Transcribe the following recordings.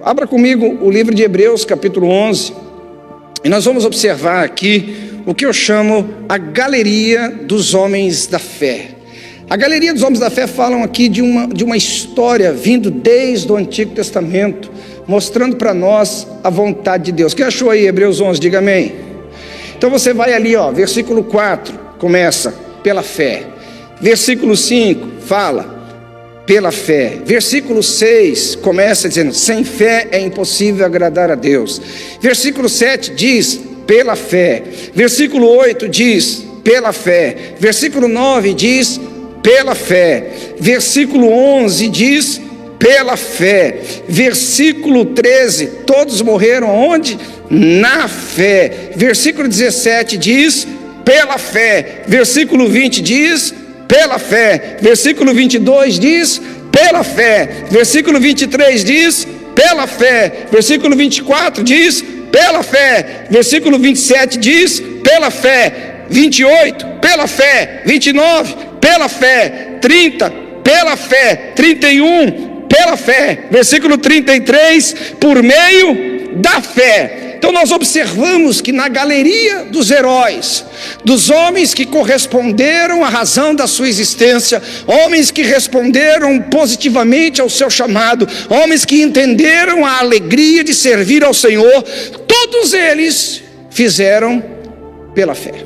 Abra comigo o livro de Hebreus, capítulo 11, e nós vamos observar aqui o que eu chamo a galeria dos homens da fé. A galeria dos homens da fé falam aqui de uma história vindo desde o Antigo Testamento, mostrando para nós a vontade de Deus. Quem achou aí Hebreus 11? Diga amém. Então você vai ali, versículo 4, começa pela fé. Versículo 5 fala pela fé. Versículo 6 começa dizendo: sem fé é impossível agradar a Deus. Versículo 7 diz: pela fé. Versículo 8 diz: pela fé. Versículo 9 diz: pela fé. Versículo 11 diz: pela fé. Versículo 13, todos morreram onde? Na fé. Versículo 17 diz: pela fé. Versículo 20 diz: pela fé. Versículo 22 diz: pela fé. Versículo 23 diz: pela fé. Versículo 24 diz: pela fé. Versículo 27 diz: pela fé. 28, pela fé. 29, pela fé. 30, pela fé. 31, pela fé. Versículo 33, por meio da fé. Então nós observamos que na galeria dos heróis, dos homens que corresponderam à razão da sua existência, homens que responderam positivamente ao seu chamado, homens que entenderam a alegria de servir ao Senhor, todos eles fizeram pela fé.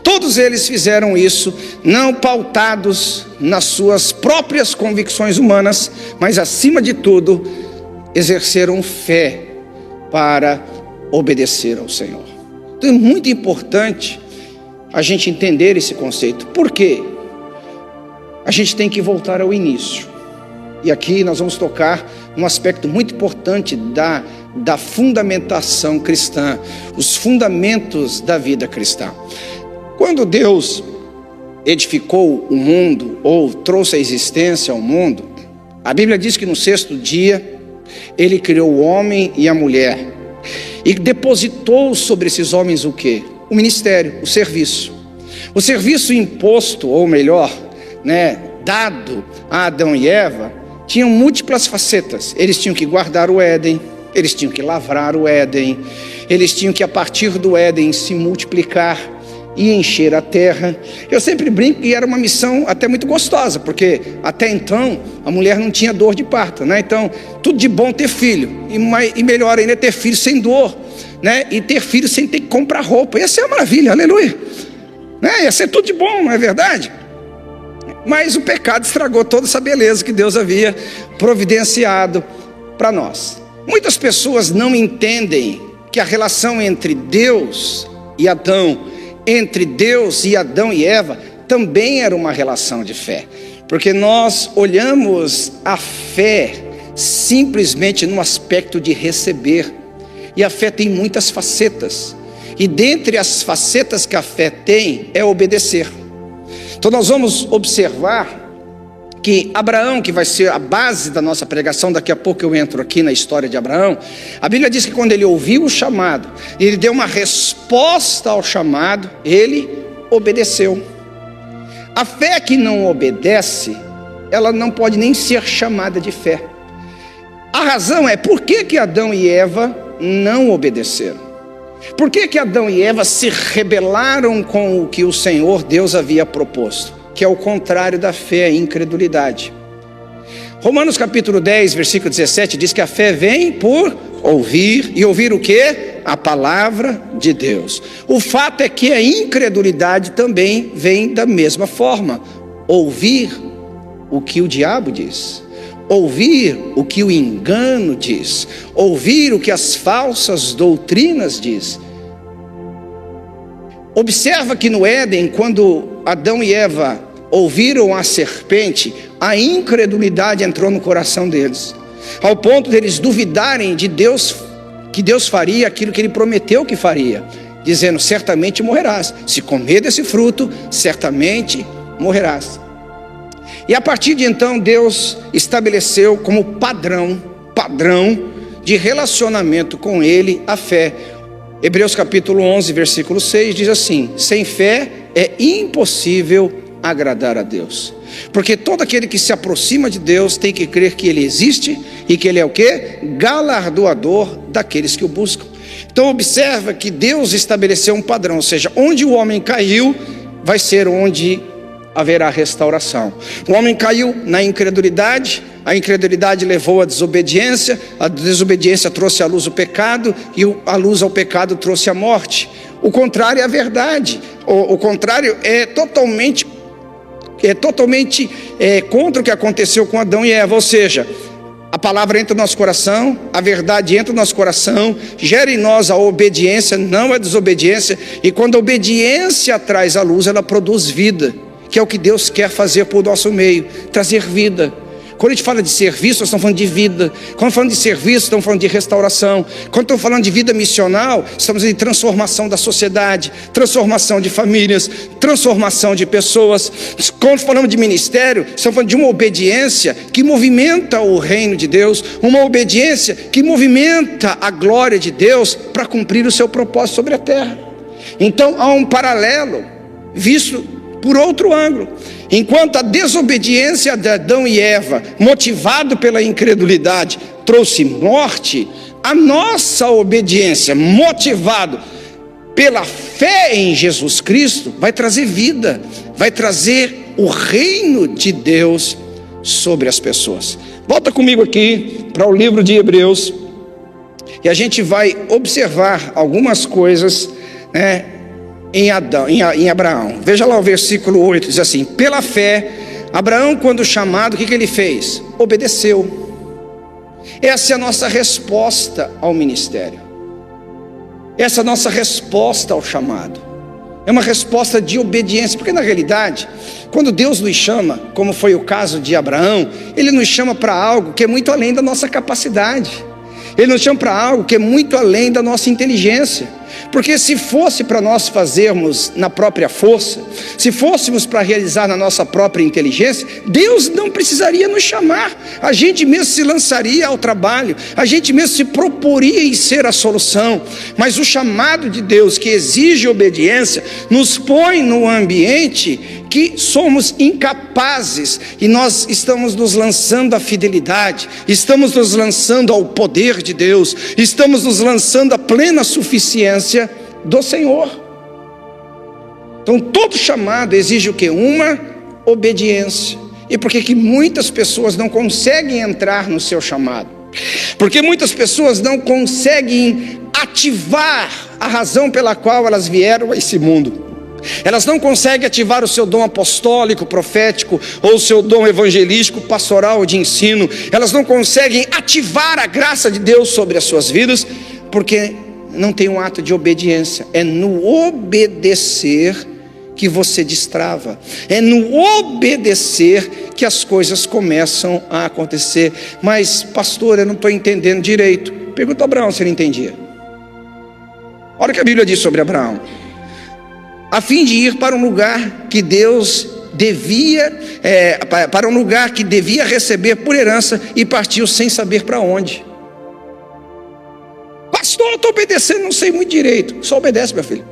Todos eles fizeram isso não pautados nas suas próprias convicções humanas, mas acima de tudo exerceram fé para obedecer ao Senhor. Então é muito importante a gente entender esse conceito. Por quê? A gente tem que voltar ao início. E aqui nós vamos tocar um aspecto muito importante da fundamentação cristã, os fundamentos da vida cristã. Quando Deus edificou o mundo, ou trouxe a existência ao mundo, a Bíblia diz que no sexto dia Ele criou o homem e a mulher e depositou sobre esses homens o quê? O ministério, o serviço. O serviço imposto, ou melhor, dado a Adão e Eva, tinham múltiplas facetas. Eles tinham que guardar o Éden, eles tinham que lavrar o Éden, eles tinham que a partir do Éden se multiplicar e encher a terra. Eu sempre brinco que era uma missão até muito gostosa, porque até então a mulher não tinha dor de parto, Então, tudo de bom ter filho, e melhor ainda ter filho sem dor, E ter filho sem ter que comprar roupa. Ia ser uma maravilha, aleluia, Ia ser tudo de bom, não é verdade? Mas o pecado estragou toda essa beleza que Deus havia providenciado para nós. Muitas pessoas não entendem que a relação entre Deus e Adão, entre Deus e Adão e Eva, também era uma relação de fé, porque nós olhamos a fé simplesmente no aspecto de receber, e a fé tem muitas facetas, e dentre as facetas que a fé tem é obedecer. Então nós vamos observar que Abraão, que vai ser a base da nossa pregação, daqui a pouco eu entro aqui na história de Abraão. A Bíblia diz que quando ele ouviu o chamado, ele deu uma resposta ao chamado, ele obedeceu. A fé que não obedece, ela não pode nem ser chamada de fé. A razão é por que Adão e Eva não obedeceram. Por que Adão e Eva se rebelaram com o que o Senhor Deus havia proposto? Que é o contrário da fé, a incredulidade. Romanos capítulo 10, versículo 17 diz que a fé vem por ouvir, e ouvir o quê? A palavra de Deus. O fato é que a incredulidade também vem da mesma forma. Ouvir o que o diabo diz, ouvir o que o engano diz, ouvir o que as falsas doutrinas diz. Observa que no Éden, quando Adão e Eva ouviram a serpente, a incredulidade entrou no coração deles, ao ponto deles duvidarem de Deus, que Deus faria aquilo que Ele prometeu que faria, dizendo: certamente morrerás, se comer desse fruto, certamente morrerás. E a partir de então Deus estabeleceu como padrão de relacionamento com Ele a fé. Hebreus capítulo 11, versículo 6 diz assim: sem fé é impossível agradar a Deus. Porque todo aquele que se aproxima de Deus tem que crer que Ele existe e que Ele é o quê? Galardoador daqueles que o buscam. Então observa que Deus estabeleceu um padrão, ou seja, onde o homem caiu, vai ser onde haverá restauração. O homem caiu na incredulidade, a incredulidade levou à desobediência, a desobediência trouxe à luz o pecado, e a luz ao pecado trouxe a morte. O contrário é a verdade, o contrário é totalmente contra o que aconteceu com Adão e Eva, ou seja, a palavra entra no nosso coração, a verdade entra no nosso coração, gera em nós a obediência, não a desobediência, e quando a obediência traz a luz, ela produz vida, que é o que Deus quer fazer por nosso meio, trazer vida. Quando a gente fala de serviço, nós estamos falando de vida. Quando falamos de serviço, estamos falando de restauração. Quando estamos falando de vida missional, estamos falando de transformação da sociedade, transformação de famílias, transformação de pessoas. Quando falamos de ministério, estamos falando de uma obediência que movimenta o reino de Deus, uma obediência que movimenta a glória de Deus para cumprir o seu propósito sobre a terra. Então há um paralelo visto por outro ângulo. Enquanto a desobediência de Adão e Eva, motivado pela incredulidade, trouxe morte, a nossa obediência, motivado pela fé em Jesus Cristo, vai trazer vida, vai trazer o reino de Deus sobre as pessoas. Volta comigo aqui para o livro de Hebreus, e a gente vai observar algumas coisas, em Abraão. Veja lá o versículo 8, diz assim: pela fé, Abraão, quando chamado, o que ele fez? Obedeceu. Essa é a nossa resposta ao ministério, essa é a nossa resposta ao chamado, é uma resposta de obediência, porque na realidade, quando Deus nos chama, como foi o caso de Abraão, Ele nos chama para algo que é muito além da nossa capacidade, Ele nos chama para algo que é muito além da nossa inteligência. Porque se fosse para nós fazermos na própria força, se fôssemos para realizar na nossa própria inteligência, Deus não precisaria nos chamar, a gente mesmo se lançaria ao trabalho, a gente mesmo se proporia em ser a solução. Mas o chamado de Deus, que exige obediência, nos põe no ambiente que somos incapazes, e nós estamos nos lançando à fidelidade, estamos nos lançando ao poder de Deus, estamos nos lançando à plena suficiência do Senhor. Então todo chamado exige o quê? Uma obediência. E por que muitas pessoas não conseguem entrar no seu chamado? Porque muitas pessoas não conseguem ativar a razão pela qual elas vieram a esse mundo. Elas não conseguem ativar o seu dom apostólico, profético, ou o seu dom evangelístico, pastoral, de ensino. Elas não conseguem ativar a graça de Deus sobre as suas vidas, porque não tem um ato de obediência. É no obedecer que você destrava, é no obedecer que as coisas começam a acontecer. Mas pastor, eu não estou entendendo direito. Pergunta a Abraão se ele entendia. Olha o que a Bíblia diz sobre Abraão: a fim de ir para um lugar que Deus devia, para um lugar que devia receber por herança, e partiu sem saber para onde. Pastor, eu estou obedecendo, não sei muito direito. Só obedece, meu filho.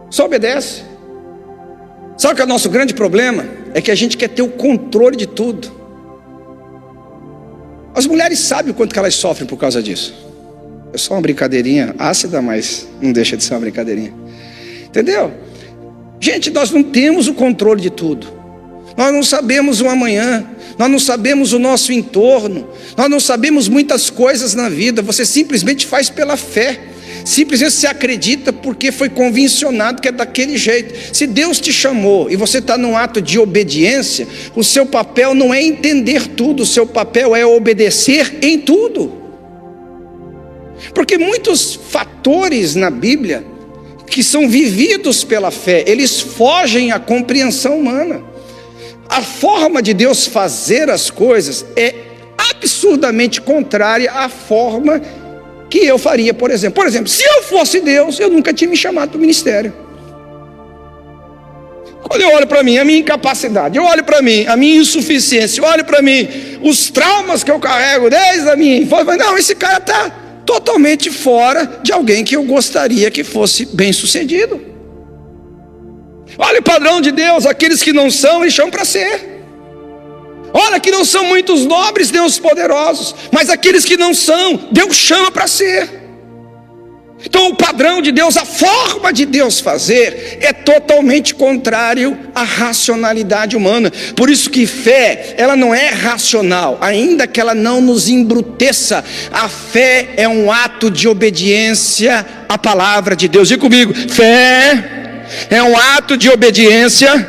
Só obedece. Sabe o que é o nosso grande problema? É que a gente quer ter o controle de tudo. As mulheres sabem o quanto que elas sofrem por causa disso. É só uma brincadeirinha ácida, mas não deixa de ser uma brincadeirinha. Entendeu? Gente, nós não temos o controle de tudo. Nós não sabemos o amanhã, nós não sabemos o nosso entorno, nós não sabemos muitas coisas na vida. Você simplesmente faz pela fé, simplesmente se acredita porque foi convencionado que é daquele jeito. Se Deus te chamou e você está num ato de obediência, o seu papel não é entender tudo, o seu papel é obedecer em tudo. Porque muitos fatores na Bíblia que são vividos pela fé, eles fogem à compreensão humana. A forma de Deus fazer as coisas é absurdamente contrária à forma que eu faria, por exemplo. Por exemplo, se eu fosse Deus, eu nunca tinha me chamado para o ministério. Quando eu olho para mim, a minha incapacidade, eu olho para mim, a minha insuficiência, eu olho para mim, os traumas que eu carrego desde a minha infância, não, esse cara está totalmente fora de alguém que eu gostaria que fosse bem sucedido. Olha o padrão de Deus: aqueles que não são, eles chamam para ser. Olha que não são muitos nobres, Deus poderosos, mas aqueles que não são, Deus chama para ser. Então o padrão de Deus, a forma de Deus fazer, é totalmente contrário à racionalidade humana. Por isso que fé, ela não é racional, ainda que ela não nos embruteça. A fé é um ato de obediência à palavra de Deus. Diga comigo: fé é um ato de obediência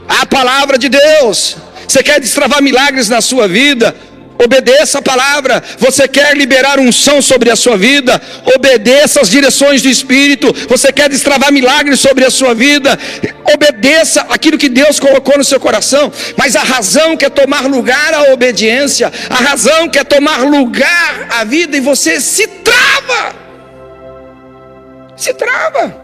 à palavra de Deus. Você quer destravar milagres na sua vida? Obedeça a palavra. Você quer liberar unção sobre a sua vida? Obedeça as direções do Espírito. Você quer destravar milagres sobre a sua vida? Obedeça aquilo que Deus colocou no seu coração. Mas a razão quer tomar lugar à obediência, a razão quer tomar lugar à vida, e você se trava. Se trava.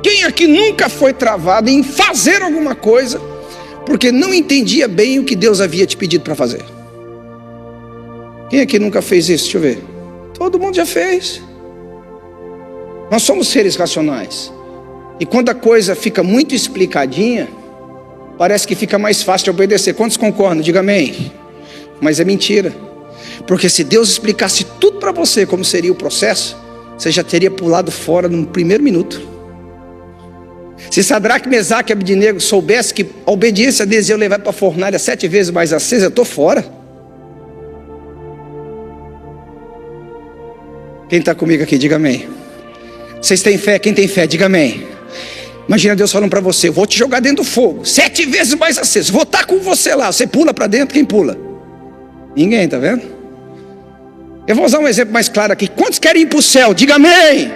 Quem aqui nunca foi travado em fazer alguma coisa porque não entendia bem o que Deus havia te pedido para fazer? Quem aqui nunca fez isso? Deixa eu ver. Todo mundo já fez. Nós somos seres racionais, e quando a coisa fica muito explicadinha, parece que fica mais fácil de obedecer. Quantos concordam? Diga amém. Mas é mentira, porque se Deus explicasse tudo para você como seria o processo, você já teria pulado fora no primeiro minuto. Se Sadraque, Mesaque e Abednego soubesse que a obediência deles ia levar para a fornalha 7 vezes mais acesa, eu estou fora. Quem está comigo aqui, diga amém. Vocês têm fé? Quem tem fé, diga amém. Imagina Deus falando para você: eu vou te jogar dentro do fogo, 7 vezes mais aceso, vou estar com você lá. Você pula para dentro, quem pula? Ninguém, está vendo? Eu vou usar um exemplo mais claro aqui. Quantos querem ir para o céu? Diga amém.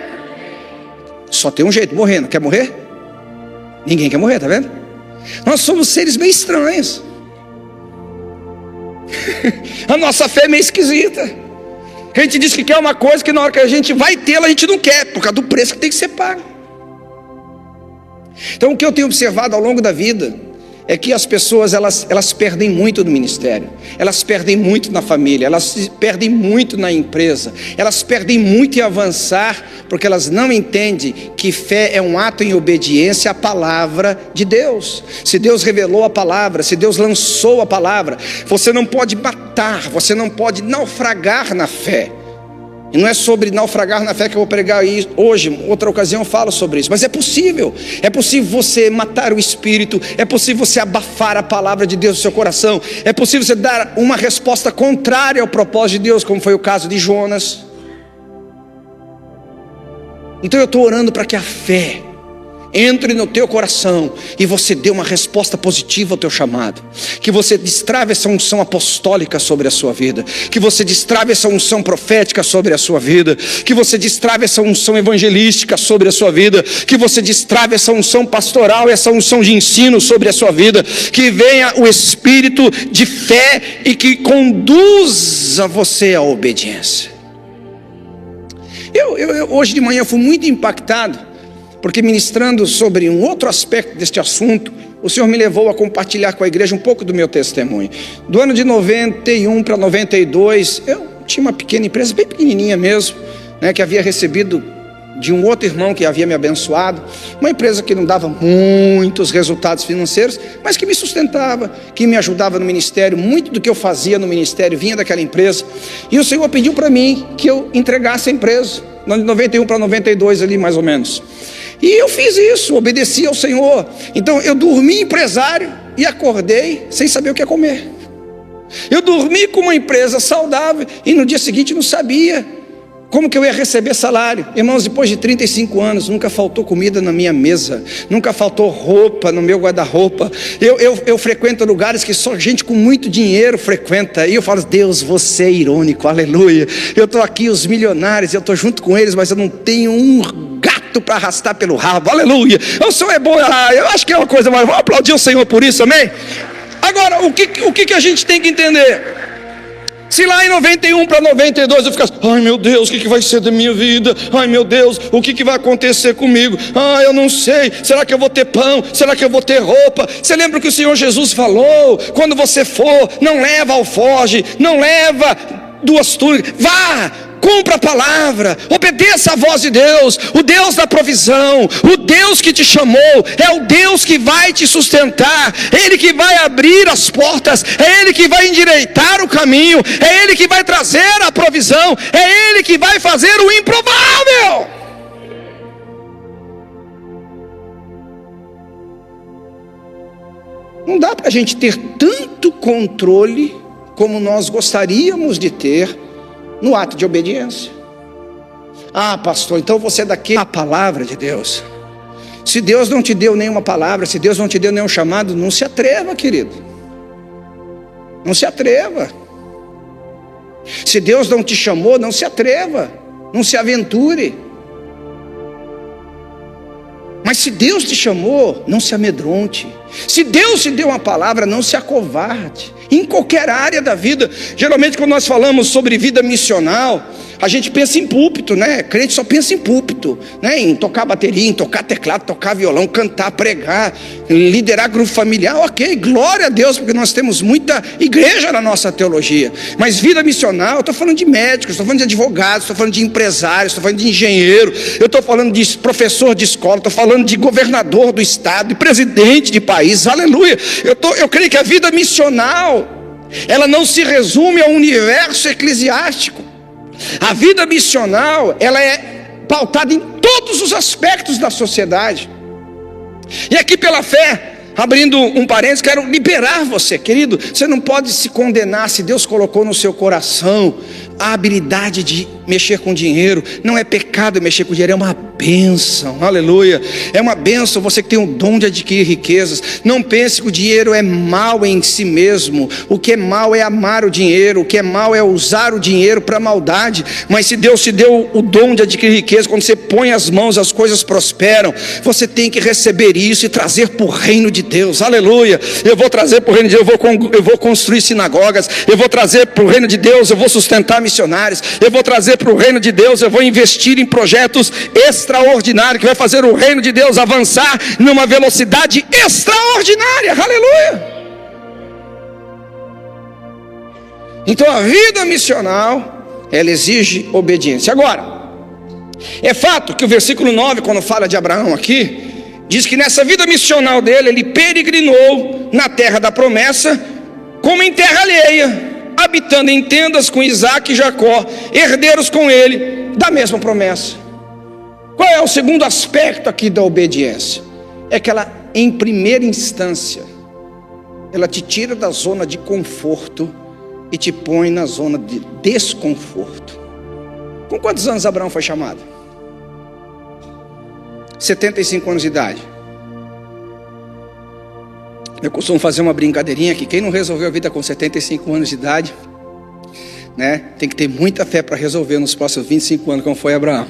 Só tem um jeito: morrendo. Quer morrer? Ninguém quer morrer, tá vendo? Nós somos seres meio estranhos. A nossa fé é meio esquisita. A gente diz que quer uma coisa que na hora que a gente vai tê-la, a gente não quer, por causa do preço que tem que ser pago. Então o que eu tenho observado ao longo da vida é que as pessoas elas perdem muito no ministério, elas perdem muito na família, elas perdem muito na empresa, elas perdem muito em avançar, porque elas não entendem que fé é um ato em obediência à palavra de Deus. Se Deus revelou a palavra, se Deus lançou a palavra, você não pode matar, você não pode naufragar na fé. E não é sobre naufragar na fé que eu vou pregar hoje, outra ocasião eu falo sobre isso. Mas é possível você matar o Espírito, é possível você abafar a palavra de Deus no seu coração, é possível você dar uma resposta contrária ao propósito de Deus, como foi o caso de Jonas. Então eu estou orando para que a fé entre no teu coração e você dê uma resposta positiva ao teu chamado, que você destrave essa unção apostólica sobre a sua vida, que você destrave essa unção profética sobre a sua vida, que você destrave essa unção evangelística sobre a sua vida, que você destrave essa unção pastoral, essa unção de ensino sobre a sua vida, que venha o espírito de fé e que conduza você à obediência. Eu hoje de manhã fui muito impactado, porque ministrando sobre um outro aspecto deste assunto, o Senhor me levou a compartilhar com a igreja um pouco do meu testemunho. Do ano de 91 para 92, eu tinha uma pequena empresa, bem pequenininha mesmo, né, que havia recebido de um outro irmão que havia me abençoado, uma empresa que não dava muitos resultados financeiros, mas que me sustentava, que me ajudava no ministério. Muito do que eu fazia no ministério vinha daquela empresa, e o Senhor pediu para mim que eu entregasse a empresa, de 91 para 92 ali mais ou menos. E eu fiz isso, obedeci ao Senhor. Então eu dormi empresário e acordei sem saber o que ia comer. Eu dormi com uma empresa saudável e no dia seguinte não sabia como que eu ia receber salário. Irmãos, depois de 35 anos, nunca faltou comida na minha mesa, nunca faltou roupa no meu guarda-roupa. Eu frequento lugares que só gente com muito dinheiro frequenta, e eu falo: Deus, você é irônico, aleluia. Eu estou aqui, os milionários, eu estou junto com eles, mas eu não tenho um gato para arrastar pelo rabo, aleluia. O Senhor é bom, eu acho que é uma coisa, mas vamos aplaudir o Senhor por isso, amém? Agora, o que a gente tem que entender? Se lá em 91 para 92 eu ficasse: ai meu Deus, o que vai ser da minha vida? Ai meu Deus, o que vai acontecer comigo? Eu não sei, será que eu vou ter pão? Será que eu vou ter roupa? Você lembra que o Senhor Jesus falou: quando você for, não leva alforje, não leva 2 túnicas, vá cumpra a palavra, obedeça a voz de Deus, o Deus da provisão, o Deus que te chamou, é o Deus que vai te sustentar, é Ele que vai abrir as portas, é Ele que vai endireitar o caminho, é Ele que vai trazer a provisão, é Ele que vai fazer o improvável. Não dá para a gente ter tanto controle como nós gostaríamos de ter no ato de obediência. Ah, pastor, então você daqui a palavra de Deus. Se Deus não te deu nenhuma palavra, se Deus não te deu nenhum chamado, não se atreva, querido. Não se atreva. Se Deus não te chamou, não se atreva. Não se aventure. Mas se Deus te chamou, não se amedronte. Se Deus te deu uma palavra, não se acovarde. Em qualquer área da vida. Geralmente quando nós falamos sobre vida missional, a gente pensa em púlpito, né? Crente só pensa em púlpito, né? Em tocar bateria, em tocar teclado, tocar violão, cantar, pregar, liderar grupo familiar. Ok, glória a Deus, porque nós temos muita igreja na nossa teologia. Mas vida missional, eu estou falando de médicos, estou falando de advogados, estou falando de empresários, estou falando de engenheiro, eu estou falando de professor de escola, estou falando de governador do estado, de presidente de país, aleluia. Eu creio que a vida missional, ela não se resume ao universo eclesiástico. A vida missional, ela é pautada em todos os aspectos da sociedade. E aqui pela fé, abrindo um parênteses, quero liberar você, querido. Você não pode se condenar se Deus colocou no seu coração a habilidade de mexer com dinheiro. Não é pecado mexer com dinheiro, é uma bênção, aleluia. É uma bênção você que tem o dom de adquirir riquezas. Não pense que o dinheiro é mal em si mesmo. O que é mal é amar o dinheiro, o que é mal é usar o dinheiro para maldade. Mas se Deus te deu o dom de adquirir riqueza, quando você põe as mãos, as coisas prosperam. Você tem que receber isso e trazer para o reino de Deus, aleluia. Eu vou trazer para o reino de Deus, eu vou construir sinagogas, eu vou trazer para o reino de Deus, eu vou sustentar missionários, eu vou trazer para o reino de Deus, eu vou investir em projetos extraordinários, que vai fazer o reino de Deus avançar numa velocidade extraordinária, aleluia. Então a vida missional, ela exige obediência. Agora, é fato que o versículo 9, quando fala de Abraão aqui, diz que nessa vida missional dele, ele peregrinou na terra da promessa, como em terra alheia, habitando em tendas com Isaac e Jacó, herdeiros com ele da mesma promessa. Qual é o segundo aspecto aqui da obediência? É que ela, em primeira instância, ela te tira da zona de conforto e te põe na zona de desconforto. Com quantos anos Abraão foi chamado? 75 anos de idade. Eu costumo fazer uma brincadeirinha que quem não resolveu a vida com 75 anos de idade, né, tem que ter muita fé para resolver nos próximos 25 anos, como foi Abraão.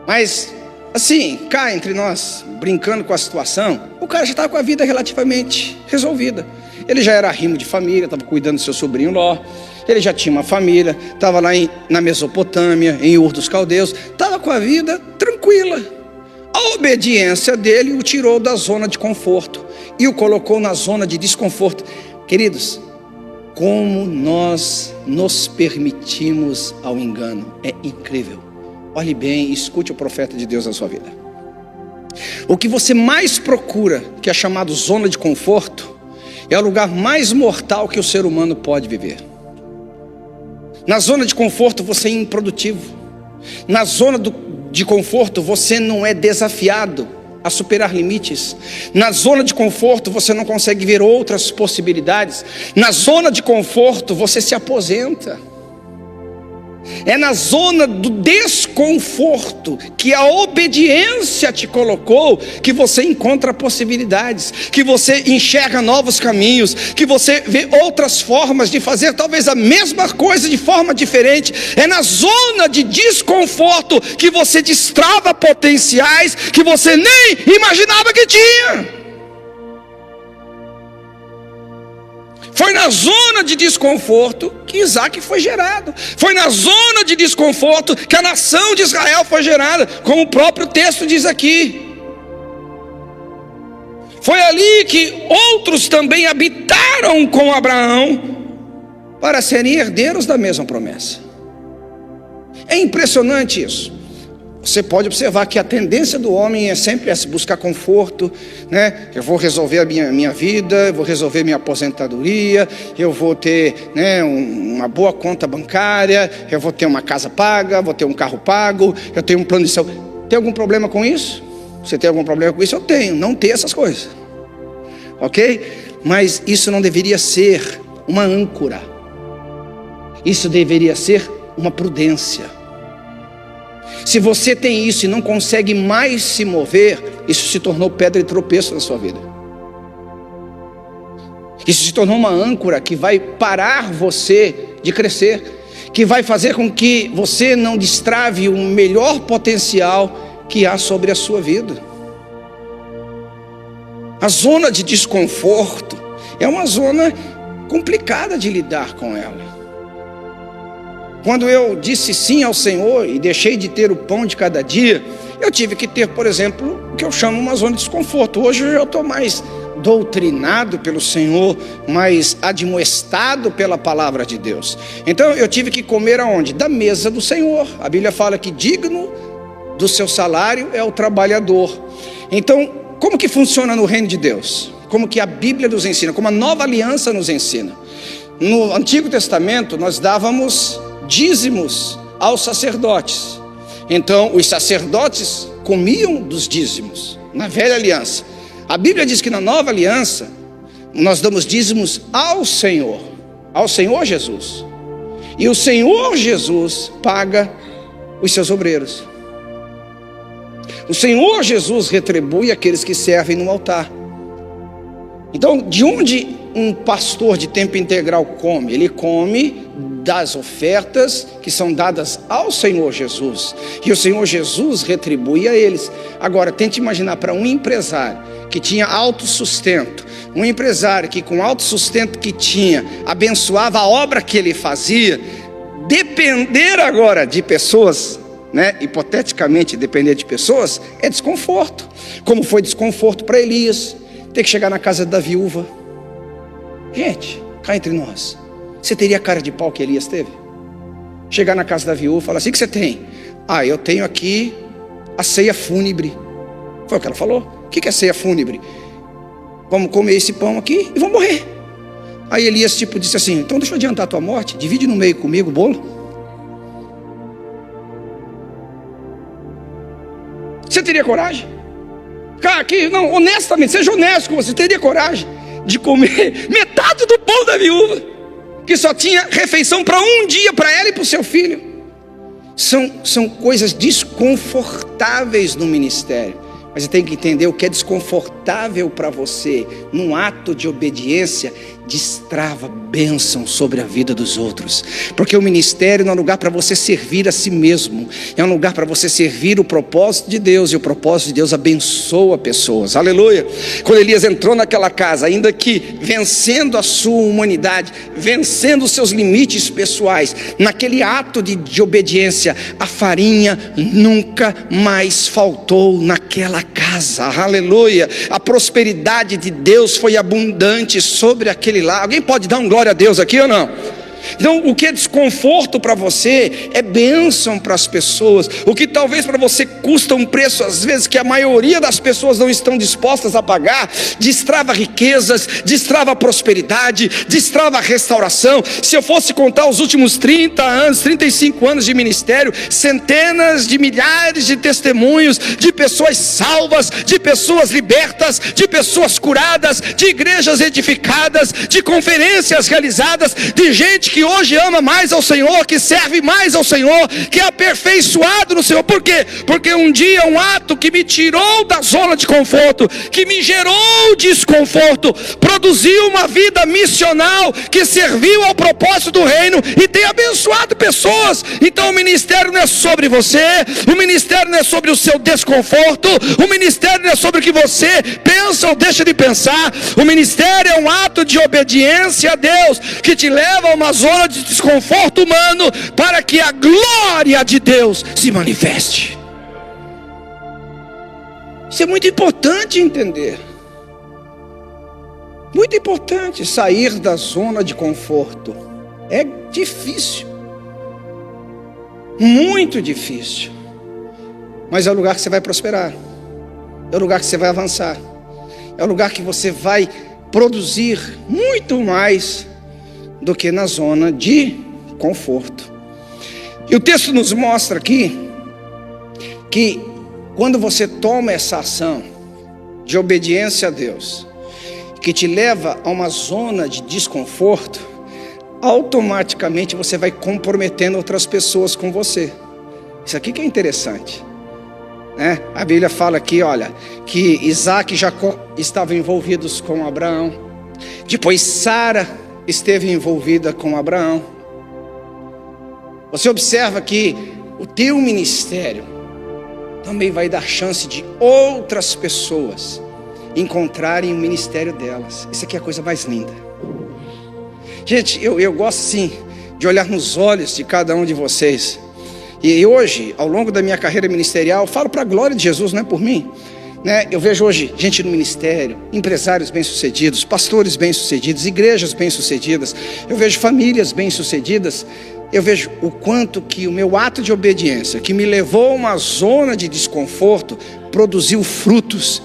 Mas, assim, cá entre nós, brincando com a situação, o cara já estava com a vida relativamente resolvida. Ele já era arrimo de família, estava cuidando do seu sobrinho Ló. Ele já tinha uma família, estava lá na Mesopotâmia, em Ur dos Caldeus, estava com a vida tranquila. A obediência dele o tirou da zona de conforto e o colocou na zona de desconforto. Queridos, como nós nos permitimos ao engano, é incrível. Olhe bem, escute o profeta de Deus na sua vida. O que você mais procura, que é chamado zona de conforto, é o lugar mais mortal que o ser humano pode viver. Na zona de conforto você é improdutivo. Na zona de conforto você não é desafiado a superar limites. Na zona de conforto você não consegue ver outras possibilidades. Na zona de conforto você se aposenta. É na zona do desconforto que a obediência te colocou que você encontra possibilidades, que você enxerga novos caminhos, que você vê outras formas de fazer talvez a mesma coisa de forma diferente. É na zona de desconforto que você destrava potenciais que você nem imaginava que tinha. Foi na zona de desconforto que Isaac foi gerado. Foi na zona de desconforto que a nação de Israel foi gerada, como o próprio texto diz aqui. Foi ali que outros também habitaram com Abraão para serem herdeiros da mesma promessa. É impressionante isso. Você pode observar que a tendência do homem é sempre essa, buscar conforto, né? Eu vou resolver a minha vida, eu vou resolver minha aposentadoria, eu vou ter, né, uma boa conta bancária, eu vou ter uma casa paga, vou ter um carro pago, eu tenho um plano de saúde. Tem algum problema com isso? Você tem algum problema com isso? Eu tenho, não ter essas coisas. Ok? Mas isso não deveria ser uma âncora. Isso deveria ser uma prudência. Se você tem isso e não consegue mais se mover, isso se tornou pedra de tropeço na sua vida. Isso se tornou uma âncora que vai parar você de crescer, que vai fazer com que você não destrave o melhor potencial que há sobre a sua vida. A zona de desconforto é uma zona complicada de lidar com ela. Quando eu disse sim ao Senhor e deixei de ter o pão de cada dia, eu tive que ter, por exemplo, o que eu chamo uma zona de desconforto. Hoje eu estou mais doutrinado pelo Senhor, mais admoestado pela palavra de Deus. Então eu tive que comer aonde? Da mesa do Senhor. A Bíblia fala que digno do seu salário é o trabalhador. Então, como que funciona no reino de Deus? Como que a Bíblia nos ensina? Como a nova aliança nos ensina? No Antigo Testamento nós dávamos dízimos aos sacerdotes. Então os sacerdotes comiam dos dízimos na velha aliança. A Bíblia diz que na nova aliança nós damos dízimos ao Senhor Jesus, e o Senhor Jesus paga os seus obreiros. O Senhor Jesus retribui aqueles que servem no altar. Então, de onde um pastor de tempo integral come? Ele come das ofertas que são dadas ao Senhor Jesus, e o Senhor Jesus retribui a eles. Agora, tente imaginar para um empresário que tinha autossustento, um empresário que com autossustento que tinha, abençoava a obra que ele fazia, depender agora de pessoas, né? Hipoteticamente depender de pessoas, é desconforto, como foi desconforto para Elias, ter que chegar na casa da viúva. Gente, cá entre nós, você teria a cara de pau que Elias teve? Chegar na casa da viúva e falar assim: o que você tem? Ah, eu tenho aqui a ceia fúnebre. Foi o que ela falou. O que é ceia fúnebre? Vamos comer esse pão aqui e vamos morrer. Aí Elias disse assim: então deixa eu adiantar a tua morte, divide no meio comigo o bolo. Você teria coragem? Cara, aqui, não, honestamente, seja honesto com você, teria coragem de comer metade do pão da viúva, que só tinha refeição para um dia, para ela e para o seu filho? São coisas desconfortáveis no ministério. Mas você tem que entender: o que é desconfortável para você, num ato de obediência, destrava bênção sobre a vida dos outros. Porque o ministério não é um lugar para você servir a si mesmo, é um lugar para você servir o propósito de Deus, e o propósito de Deus abençoa pessoas. Aleluia. Quando Elias entrou naquela casa, ainda que vencendo a sua humanidade, vencendo os seus limites pessoais, naquele ato de obediência, a farinha nunca mais faltou naquela casa. Aleluia. A prosperidade de Deus foi abundante sobre aquele lá. Alguém pode dar um glória a Deus aqui ou não? Então, o que é desconforto para você é bênção para as pessoas. O que talvez para você custa um preço, às vezes, que a maioria das pessoas não estão dispostas a pagar, destrava riquezas, destrava prosperidade, destrava restauração. Se eu fosse contar os últimos 30 anos, 35 anos de ministério, centenas de milhares de testemunhos de pessoas salvas, de pessoas libertas, de pessoas curadas, de igrejas edificadas, de conferências realizadas, de gente que hoje ama mais ao Senhor, que serve mais ao Senhor, que é aperfeiçoado no Senhor. Por quê? Porque um dia um ato que me tirou da zona de conforto, que me gerou desconforto, produziu uma vida missional que serviu ao propósito do reino e tem abençoado pessoas. Então o ministério não é sobre você, o ministério não é sobre o seu desconforto, o ministério não é sobre o que você pensa ou deixa de pensar. O ministério é um ato de obediência a Deus, que te leva a uma zona de desconforto humano, para que a glória de Deus se manifeste. Isso é muito importante entender. Muito importante sair da zona de conforto. É difícil. muito difícil, mas é o lugar que você vai prosperar, é o lugar que você vai avançar, é o lugar que você vai produzir muito mais do que na zona de conforto. E o texto nos mostra aqui que quando você toma essa ação de obediência a Deus, que te leva a uma zona de desconforto, automaticamente você vai comprometendo outras pessoas com você. Isso aqui que é interessante, né? A Bíblia fala aqui, olha, que Isaac e Jacó estavam envolvidos com Abraão, depois Sara esteve envolvida com Abraão. Você observa que o teu ministério também vai dar chance de outras pessoas encontrarem o ministério delas. Isso aqui é a coisa mais linda. Gente, eu gosto sim de olhar nos olhos de cada um de vocês. E hoje, ao longo da minha carreira ministerial, eu falo para a glória de Jesus, não é por mim, né? Eu vejo hoje gente no ministério, empresários bem-sucedidos, pastores bem-sucedidos, igrejas bem-sucedidas. Eu vejo famílias bem-sucedidas. Eu vejo o quanto que o meu ato de obediência, que me levou a uma zona de desconforto, produziu frutos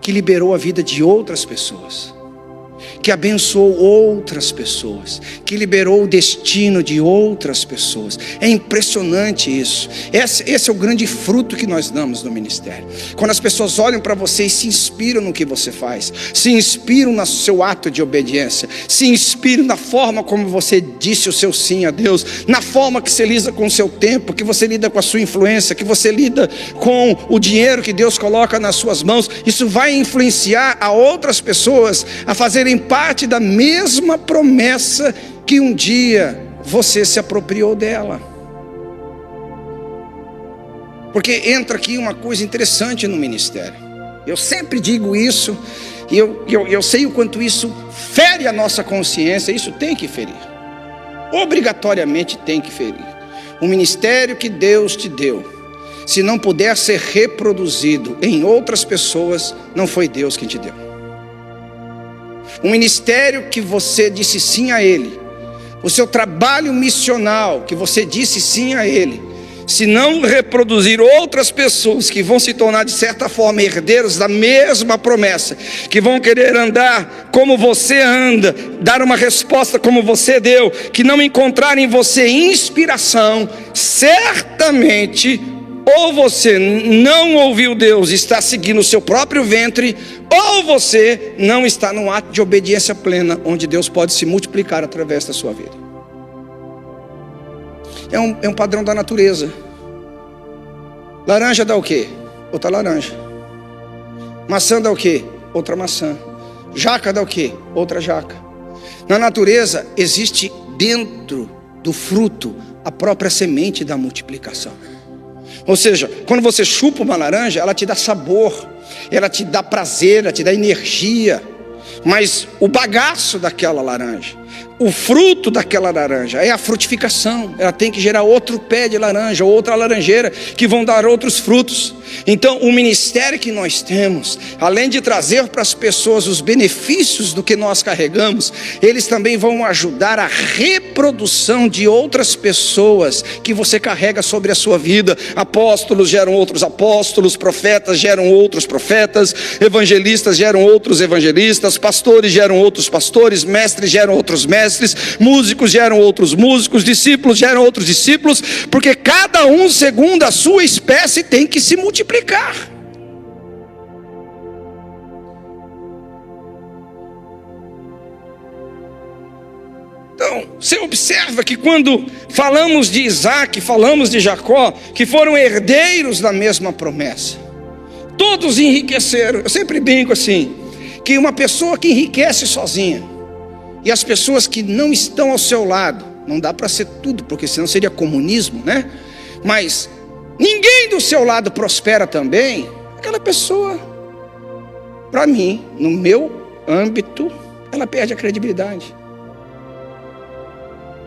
que liberou a vida de outras pessoas, que abençoou outras pessoas, que liberou o destino de outras pessoas. É impressionante isso. Esse é o grande fruto que nós damos no ministério. Quando as pessoas olham para você e se inspiram no que você faz, se inspiram no seu ato de obediência, se inspiram na forma como você disse o seu sim a Deus, na forma que você lida com o seu tempo, que você lida com a sua influência, que você lida com o dinheiro que Deus coloca nas suas mãos. Isso vai influenciar a outras pessoas a fazerem parte da mesma promessa que um dia você se apropriou dela. Porque entra aqui uma coisa interessante no ministério. Eu sempre digo isso, e eu sei o quanto isso fere a nossa consciência. Isso tem que ferir, obrigatoriamente tem que ferir. O ministério que Deus te deu, se não puder ser reproduzido em outras pessoas, não foi Deus quem te deu. Um ministério que você disse sim a Ele, o seu trabalho missional que você disse sim a Ele, se não reproduzir outras pessoas que vão se tornar de certa forma herdeiros da mesma promessa, que vão querer andar como você anda, dar uma resposta como você deu, que não encontrarem em você inspiração, certamente ou você não ouviu Deus e está seguindo o seu próprio ventre, ou você não está num ato de obediência plena, onde Deus pode se multiplicar através da sua vida. É um padrão da natureza. Laranja dá o quê? Outra laranja. Maçã dá o quê? Outra maçã. Jaca dá o quê? Outra jaca. Na natureza existe dentro do fruto a própria semente da multiplicação. Ou seja, quando você chupa uma laranja, ela te dá sabor, ela te dá prazer, ela te dá energia. Mas o bagaço daquela laranja, o fruto daquela laranja é a frutificação. Ela tem que gerar outro pé de laranja, outra laranjeira, que vão dar outros frutos. Então o ministério que nós temos, além de trazer para as pessoas os benefícios do que nós carregamos, eles também vão ajudar a reprodução de outras pessoas que você carrega sobre a sua vida. Apóstolos geram outros apóstolos, profetas geram outros profetas, evangelistas geram outros evangelistas, pastores geram outros pastores, mestres geram outros mestres, músicos geram outros músicos, discípulos geram outros discípulos, porque cada um segundo a sua espécie tem que se multiplicar. Então, você observa que quando falamos de Isaac, falamos de Jacó, que foram herdeiros da mesma promessa, todos enriqueceram. Eu sempre brinco assim, que uma pessoa que enriquece sozinha, e as pessoas que não estão ao seu lado, não dá para ser tudo, porque senão seria comunismo, né? Mas ninguém do seu lado prospera também, aquela pessoa, para mim, no meu âmbito, ela perde a credibilidade.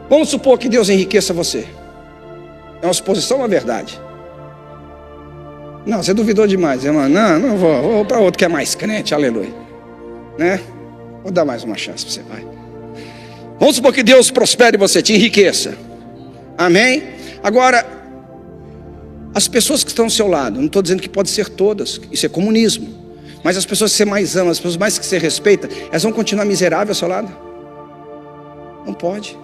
Vamos supor que Deus enriqueça você. É uma suposição ou uma verdade? Não, você duvidou demais, irmão. Não vou para outro que é mais crente, aleluia, né? Vou dar mais uma chance para você, vai. Vamos supor que Deus prospere você, te enriqueça. Amém? Agora, As pessoas que estão ao seu lado, não estou dizendo que pode ser todas, isso é comunismo, mas as pessoas que você mais ama, as pessoas mais que você respeita, elas vão continuar miseráveis ao seu lado? Não pode.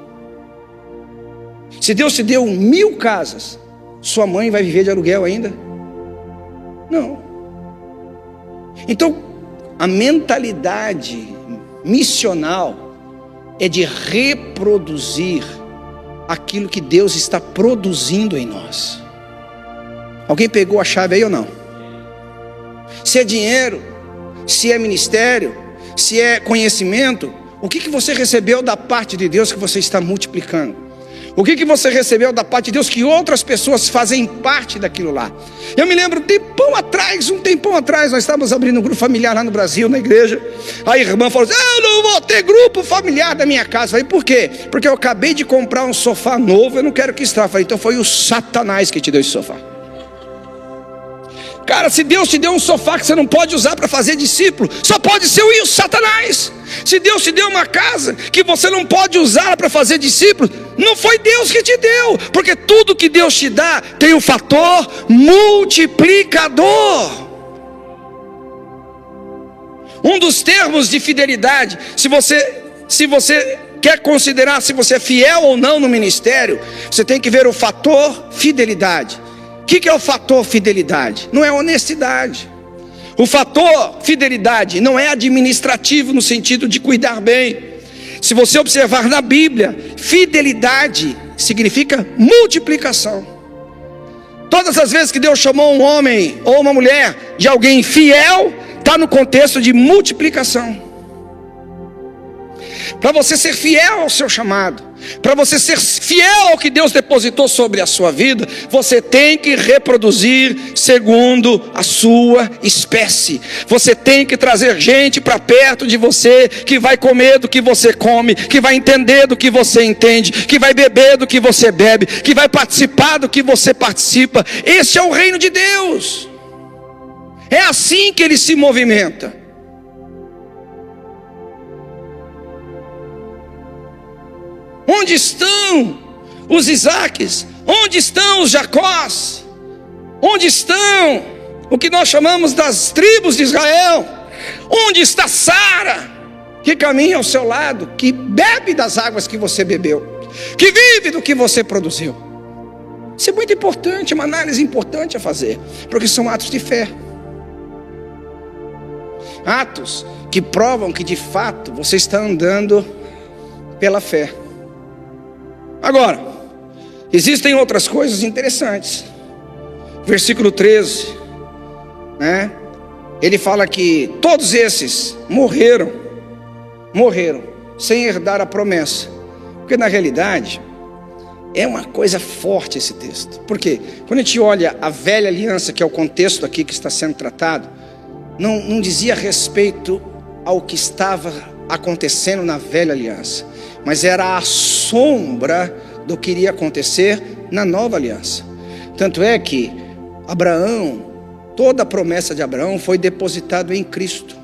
Se Deus te deu 1000 casas, sua mãe vai viver de aluguel ainda? Não. Então, a mentalidade missional é de reproduzir aquilo que Deus está produzindo em nós. Alguém pegou a chave aí ou não? Se é dinheiro, se é ministério, se é conhecimento, o que você recebeu da parte de Deus que você está multiplicando? O que você recebeu da parte de Deus que outras pessoas fazem parte daquilo lá? Eu me lembro um tempão atrás, nós estávamos abrindo um grupo familiar lá no Brasil, na igreja. A irmã falou assim: eu não vou ter grupo familiar da minha casa. Eu falei: por quê? Porque eu acabei de comprar um sofá novo, eu não quero que estrague. Eu falei: então foi o Satanás que te deu esse sofá. Cara, se Deus te deu um sofá que você não pode usar para fazer discípulo, só pode ser o Satanás. Se Deus te deu uma casa que você não pode usar para fazer discípulo, não foi Deus que te deu, porque tudo que Deus te dá tem um fator multiplicador. Um dos termos de fidelidade, se você quer considerar se você é fiel ou não no ministério, você tem que ver o fator fidelidade. O que é o fator fidelidade? Não é honestidade. O fator fidelidade não é administrativo no sentido de cuidar bem. Se você observar na Bíblia, fidelidade significa multiplicação. Todas as vezes que Deus chamou um homem ou uma mulher de alguém fiel, está no contexto de multiplicação. Para você ser fiel ao seu chamado, para você ser fiel ao que Deus depositou sobre a sua vida, você tem que reproduzir segundo a sua espécie. Você tem que trazer gente para perto de você que vai comer do que você come, que vai entender do que você entende, que vai beber do que você bebe, que vai participar do que você participa. Esse é o reino de Deus. É assim que ele se movimenta. Onde estão os Isaques? Onde estão os Jacós? Onde estão o que nós chamamos das tribos de Israel? Onde está Sara, que caminha ao seu lado, que bebe das águas que você bebeu, que vive do que você produziu? Isso é muito importante, uma análise importante a fazer, porque são atos de fé. Atos que provam que de fato você está andando pela fé. Agora, existem outras coisas interessantes. Versículo 13, né? Ele fala que todos esses morreram sem herdar a promessa. Porque na realidade é uma coisa forte esse texto. Por quê? Quando a gente olha a velha aliança, que é o contexto aqui que está sendo tratado, não dizia respeito ao que estava acontecendo na velha aliança, mas era a sombra do que iria acontecer na nova aliança. Tanto é que Abraão, toda a promessa de Abraão foi depositada em Cristo.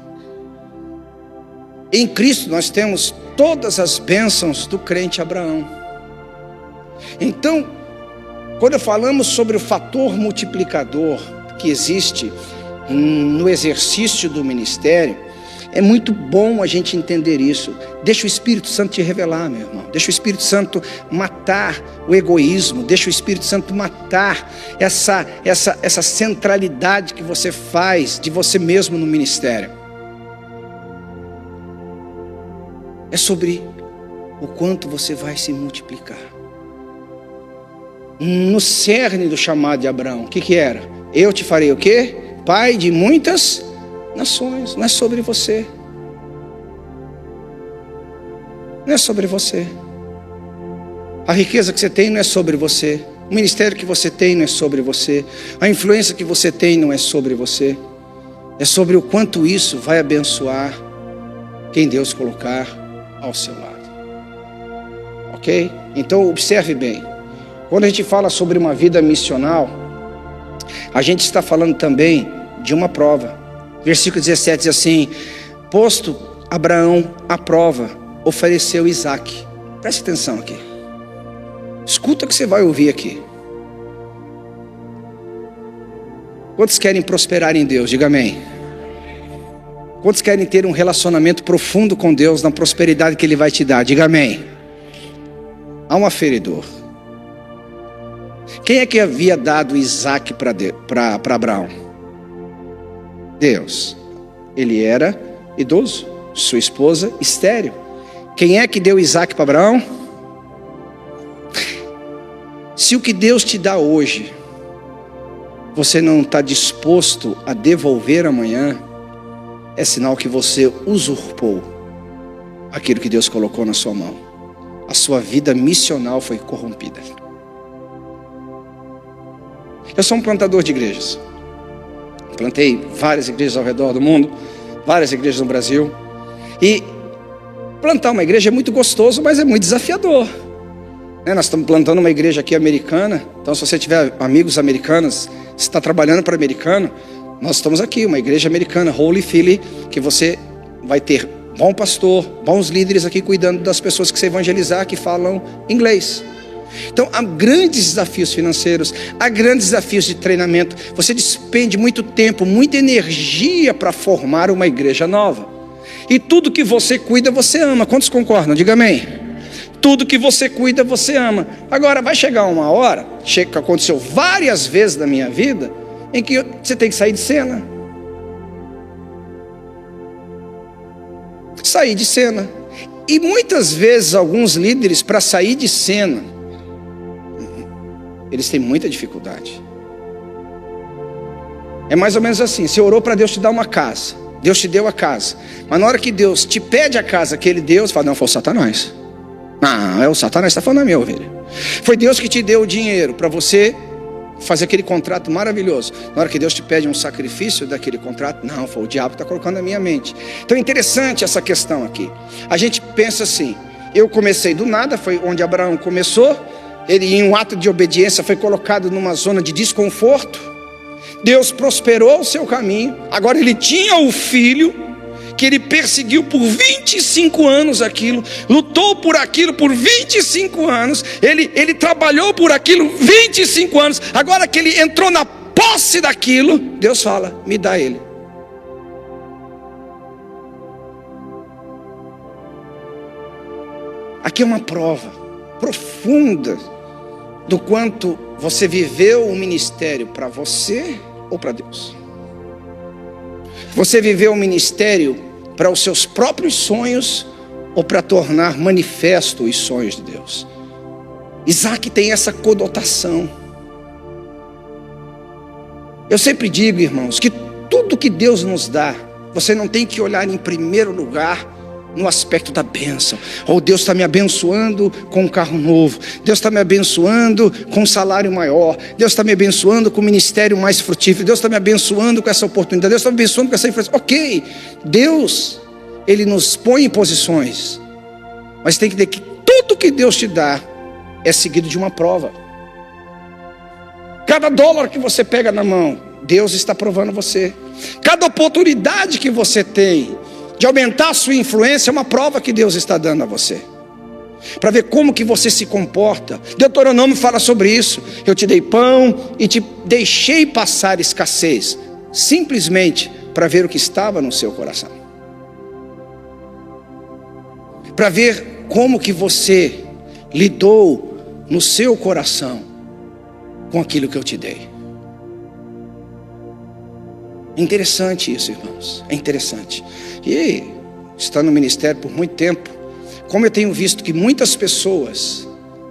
Em Cristo nós temos todas as bênçãos do crente Abraão. Então, quando falamos sobre o fator multiplicador que existe no exercício do ministério, é muito bom a gente entender isso. Deixa o Espírito Santo te revelar, meu irmão. Deixa o Espírito Santo matar o egoísmo. Deixa o Espírito Santo matar essa centralidade que você faz de você mesmo no ministério. É sobre o quanto você vai se multiplicar. No cerne do chamado de Abraão, o que era? Eu te farei o quê? Pai de muitas nações. Não é sobre você. Não é sobre você. A riqueza que você tem não é sobre você. O ministério que você tem não é sobre você. A influência que você tem não é sobre você. É sobre o quanto isso vai abençoar quem Deus colocar ao seu lado. Ok? Então observe bem. Quando a gente fala sobre uma vida missional, a gente está falando também de uma prova. Versículo 17 diz assim: posto Abraão à prova, ofereceu Isaque. Preste atenção aqui. Escuta o que você vai ouvir aqui. Quantos querem prosperar em Deus? Diga amém. Quantos querem ter um relacionamento profundo com Deus na prosperidade que Ele vai te dar? Diga amém. Há um aferidor. Quem é que havia dado Isaac para Abraão? Deus. Ele era idoso, sua esposa estéril. Quem é que deu Isaac para Abraão? Se o que Deus te dá hoje, você não está disposto a devolver amanhã, é sinal que você usurpou aquilo que Deus colocou na sua mão. A sua vida missional foi corrompida. Eu sou um plantador de igrejas. Plantei várias igrejas ao redor do mundo, várias igrejas no Brasil. E plantar uma igreja é muito gostoso, mas é muito desafiador. Nós estamos plantando uma igreja aqui americana. Então, se você tiver amigos americanos, se está trabalhando para americano, nós estamos aqui, uma igreja americana, Holy Philly, que você vai ter bom pastor, bons líderes aqui cuidando das pessoas que você evangelizar, que falam inglês. Então, há grandes desafios financeiros, há grandes desafios de treinamento. Você despende muito tempo, muita energia para formar uma igreja nova. E tudo que você cuida, você ama. Quantos concordam? Diga amém. Tudo que você cuida, você ama. Agora, vai chegar uma hora, que aconteceu várias vezes na minha vida, em que você tem que sair de cena. Sair de cena. E muitas vezes, alguns líderes, para sair de cena, eles têm muita dificuldade. É mais ou menos assim: você orou para Deus te dar uma casa, Deus te deu a casa, mas na hora que Deus te pede a casa que Ele deu, você fala: não, foi o Satanás. Não, é o Satanás que está falando na minha ovelha. Foi Deus que te deu o dinheiro para você fazer aquele contrato maravilhoso. Na hora que Deus te pede um sacrifício daquele contrato, não, foi o diabo que está colocando na minha mente. Então é interessante essa questão aqui. A gente pensa assim: eu comecei do nada, foi onde Abraão começou. Ele, em um ato de obediência, foi colocado numa zona de desconforto. Deus prosperou o seu caminho. Agora ele tinha o filho, que ele perseguiu por 25 anos aquilo, lutou por aquilo por 25 anos, ele trabalhou por aquilo 25 anos. Agora que ele entrou na posse daquilo, Deus fala: me dá ele. Aqui é uma prova profunda do quanto você viveu o ministério para você ou para Deus. Você viveu o ministério para os seus próprios sonhos ou para tornar manifesto os sonhos de Deus? Isaac tem essa conotação. Eu sempre digo, irmãos, que tudo que Deus nos dá, você não tem que olhar em primeiro lugar no aspecto da bênção. Ou Deus está me abençoando com um carro novo, Deus está me abençoando com um salário maior, Deus está me abençoando com um ministério mais frutífero, Deus está me abençoando com essa oportunidade, Deus está me abençoando com essa influência. Ok, Deus, Ele nos põe em posições, mas tem que ter que tudo que Deus te dá é seguido de uma prova. Cada dólar que você pega na mão, Deus está provando você. Cada oportunidade que você tem de aumentar a sua influência é uma prova que Deus está dando a você, para ver como que você se comporta. Deuteronômio fala sobre isso: eu te dei pão e te deixei passar escassez, simplesmente para ver o que estava no seu coração, para ver como que você lidou no seu coração com aquilo que eu te dei. É interessante isso, irmãos, é interessante. E está no ministério por muito tempo, como eu tenho visto que muitas pessoas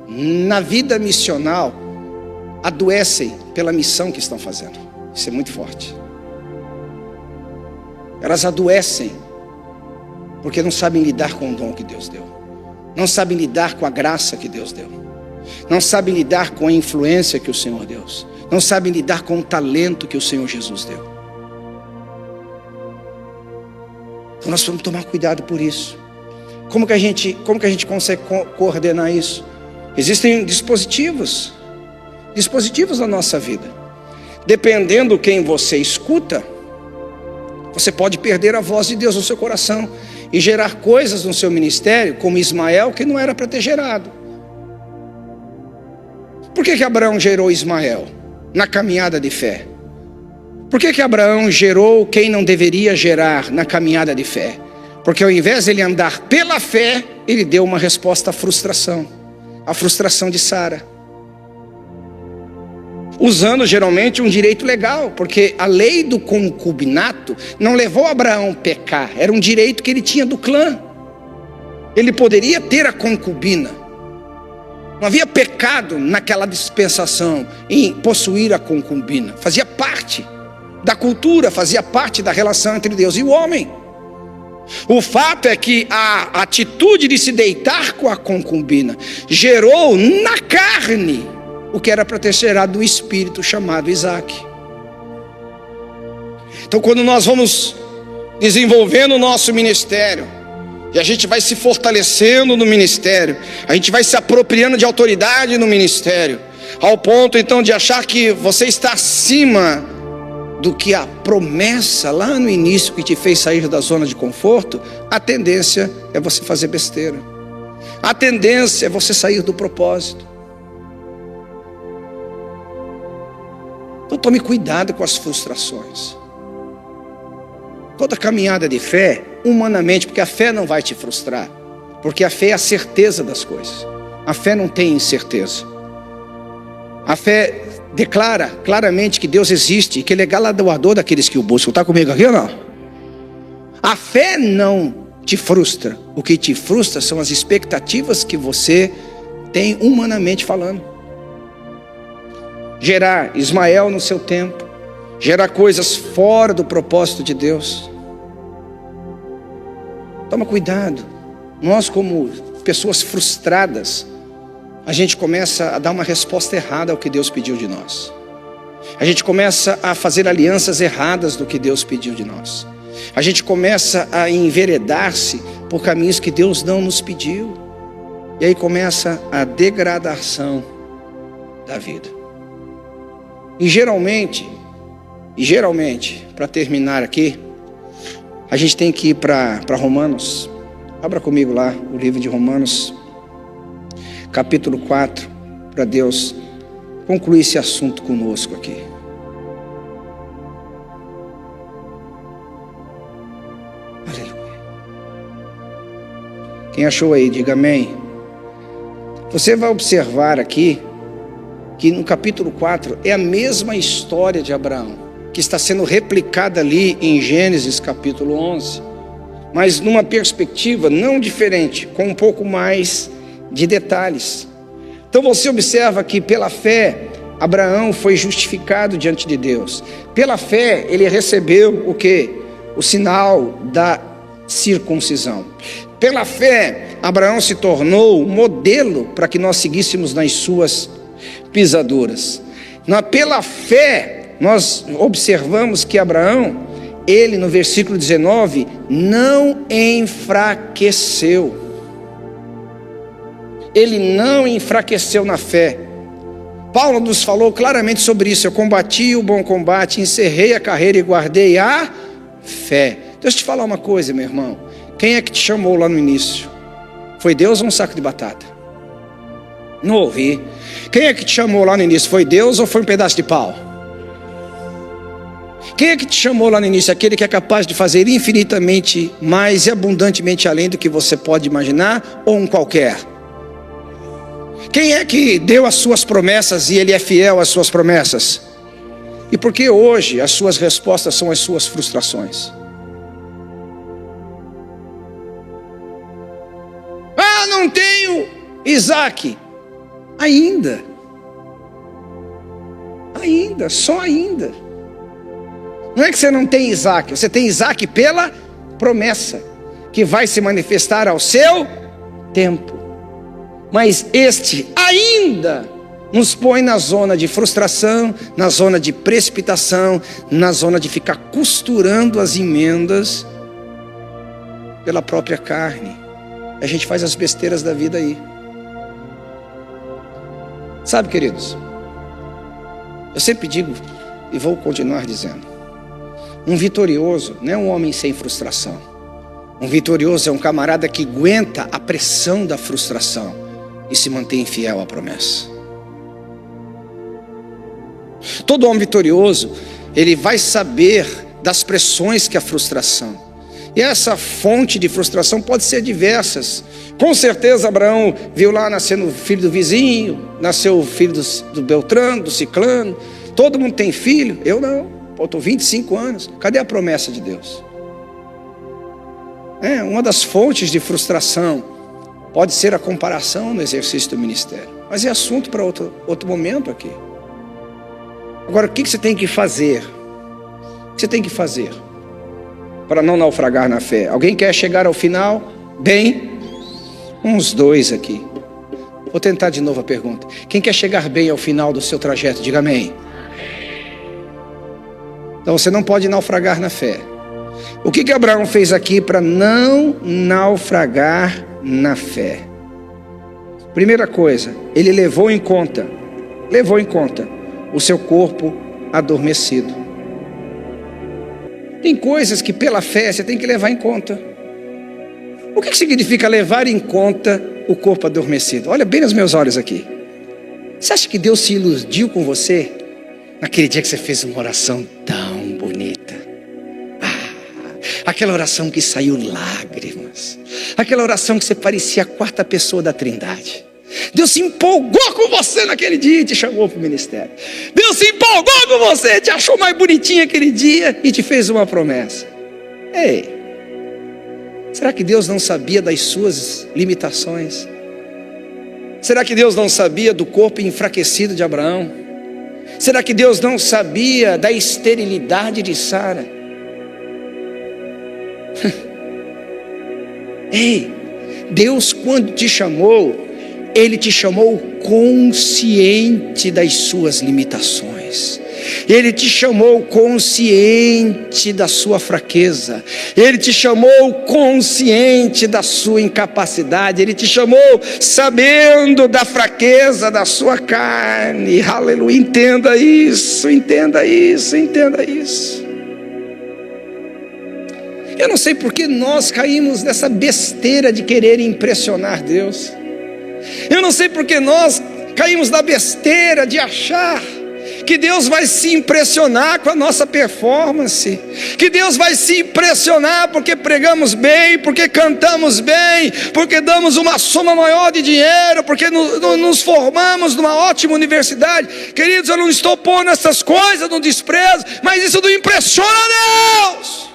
na vida missional adoecem pela missão que estão fazendo. Isso é muito forte. Elas adoecem porque não sabem lidar com o dom que Deus deu, não sabem lidar com a graça que Deus deu, não sabem lidar com a influência que o Senhor deu, não sabem lidar com o talento que o Senhor Jesus deu. Então nós vamos tomar cuidado por isso. Como que a gente consegue coordenar isso? Existem dispositivos na nossa vida. Dependendo quem você escuta, você pode perder a voz de Deus no seu coração e gerar coisas no seu ministério, como Ismael, que não era para ter gerado. Por que Abraão gerou Ismael na caminhada de fé? Por que Abraão gerou quem não deveria gerar na caminhada de fé? Porque ao invés de ele andar pela fé, ele deu uma resposta à frustração. A frustração de Sara. Usando geralmente um direito legal, porque a lei do concubinato não levou Abraão a pecar. Era um direito que ele tinha do clã. Ele poderia ter a concubina. Não havia pecado naquela dispensação em possuir a concubina. Fazia parte da cultura, fazia parte da relação entre Deus e o homem. O fato é que a atitude de se deitar com a concubina gerou na carne o que era para ter gerado do espírito chamado Isaac. Então, quando nós vamos desenvolvendo o nosso ministério, e a gente vai se fortalecendo no ministério, a gente vai se apropriando de autoridade no ministério, ao ponto então de achar que você está acima do que a promessa lá no início que te fez sair da zona de conforto, a tendência é você fazer besteira. A tendência é você sair do propósito. Então tome cuidado com as frustrações. Toda caminhada de fé, humanamente, porque a fé não vai te frustrar, porque a fé é a certeza das coisas. A fé não tem incerteza. A fé declara claramente que Deus existe e que Ele é galardoador daqueles que o buscam. Está comigo aqui ou não? A fé não te frustra. O que te frustra são as expectativas que você tem humanamente falando. Gerar Ismael no seu tempo, gerar coisas fora do propósito de Deus. Toma cuidado. Nós, como pessoas frustradas, a gente começa a dar uma resposta errada ao que Deus pediu de nós. A gente começa a fazer alianças erradas do que Deus pediu de nós. A gente começa a enveredar-se por caminhos que Deus não nos pediu. E aí começa a degradação da vida. E geralmente, para terminar aqui, a gente tem que ir para Romanos. Abra comigo lá o livro de Romanos, capítulo 4, para Deus concluir esse assunto conosco aqui. Aleluia. Quem achou aí, diga amém. Você vai observar aqui que no capítulo 4 é a mesma história de Abraão, que está sendo replicada ali em Gênesis capítulo 11, mas numa perspectiva não diferente, com um pouco mais de detalhes. Então você observa que pela fé Abraão foi justificado diante de Deus. Pela fé ele recebeu o quê? O sinal da circuncisão. Pela fé Abraão se tornou um modelo para que nós seguíssemos nas suas pisaduras. Pela fé nós observamos que Abraão, ele no versículo 19, não enfraqueceu. Ele não enfraqueceu na fé. Paulo nos falou claramente sobre isso. Eu combati o bom combate, encerrei a carreira e guardei a fé. Deixa eu te falar uma coisa, meu irmão. Quem é que te chamou lá no início? Foi Deus ou um saco de batata? Não ouvi. Quem é que te chamou lá no início? Foi Deus ou foi um pedaço de pau? Quem é que te chamou lá no início? Aquele que é capaz de fazer infinitamente mais e abundantemente além do que você pode imaginar, ou um qualquer? Quem é que deu as suas promessas e Ele é fiel às suas promessas? E por que hoje as suas respostas são as suas frustrações? Ah, não tenho Isaac. Ainda, só ainda. Não é que você não tem Isaac, você tem Isaac pela promessa, que vai se manifestar ao seu tempo. Mas este ainda nos põe na zona de frustração, na zona de precipitação, na zona de ficar costurando as emendas pela própria carne. A gente faz as besteiras da vida aí. Sabe, queridos, eu sempre digo e vou continuar dizendo, um vitorioso não é um homem sem frustração. Um vitorioso é um camarada que aguenta a pressão da frustração e se mantém fiel à promessa. Todo homem vitorioso ele vai saber das pressões que a frustração. E essa fonte de frustração pode ser diversas. Com certeza Abraão viu lá nascendo o filho do vizinho, nasceu o filho do Beltrano, do Ciclano. Todo mundo tem filho, eu não. Faltou 25 anos. Cadê a promessa de Deus? Uma das fontes de frustração pode ser a comparação no exercício do ministério. Mas é assunto para outro momento aqui. Agora, o que você tem que fazer? O que você tem que fazer para não naufragar na fé? Alguém quer chegar ao final? Bem, uns dois aqui. Vou tentar de novo a pergunta. Quem quer chegar bem ao final do seu trajeto? Diga amém. Então você não pode naufragar na fé. O que Abraão fez aqui para não naufragar na fé? Primeira coisa, ele levou em conta o seu corpo adormecido. Tem coisas que pela fé você tem que levar em conta. O que significa levar em conta o corpo adormecido? Olha bem nos meus olhos aqui. Você acha que Deus se iludiu com você naquele dia que você fez uma oração tão bonita? Aquela oração que saiu lágrimas. Aquela oração que você parecia a quarta pessoa da Trindade. Deus se empolgou com você naquele dia e te chamou para o ministério. Deus se empolgou com você, te achou mais bonitinha aquele dia e te fez uma promessa. Ei, será que Deus não sabia das suas limitações? Será que Deus não sabia do corpo enfraquecido de Abraão? Será que Deus não sabia da esterilidade de Sara? Ei, Deus quando te chamou, Ele te chamou consciente das suas limitações. Ele te chamou consciente da sua fraqueza. Ele te chamou consciente da sua incapacidade. Ele te chamou sabendo da fraqueza da sua carne. Aleluia, entenda isso, entenda isso, entenda isso. Eu não sei porque nós caímos nessa besteira de querer impressionar Deus. Eu não sei porque nós caímos na besteira de achar que Deus vai se impressionar com a nossa performance, que Deus vai se impressionar porque pregamos bem, porque cantamos bem, porque damos uma soma maior de dinheiro, porque nos formamos numa ótima universidade. Queridos, eu não estou pondo essas coisas no desprezo, mas isso não impressiona Deus.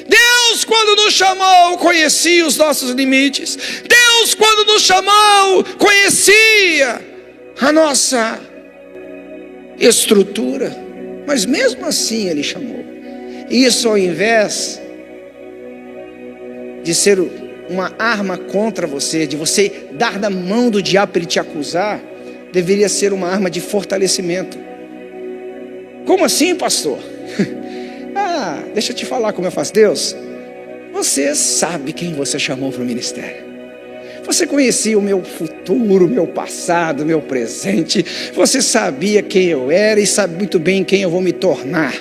Deus quando nos chamou conhecia os nossos limites. Deus quando nos chamou conhecia a nossa estrutura, mas mesmo assim Ele chamou. Isso, ao invés de ser uma arma contra você, de você dar na mão do diabo para ele te acusar, deveria ser uma arma de fortalecimento. Como assim, pastor? Deixa eu te falar como eu faço. Deus, você sabe quem você chamou para o ministério. Você conhecia o meu futuro, o meu passado, o meu presente. Você sabia quem eu era e sabe muito bem quem eu vou me tornar.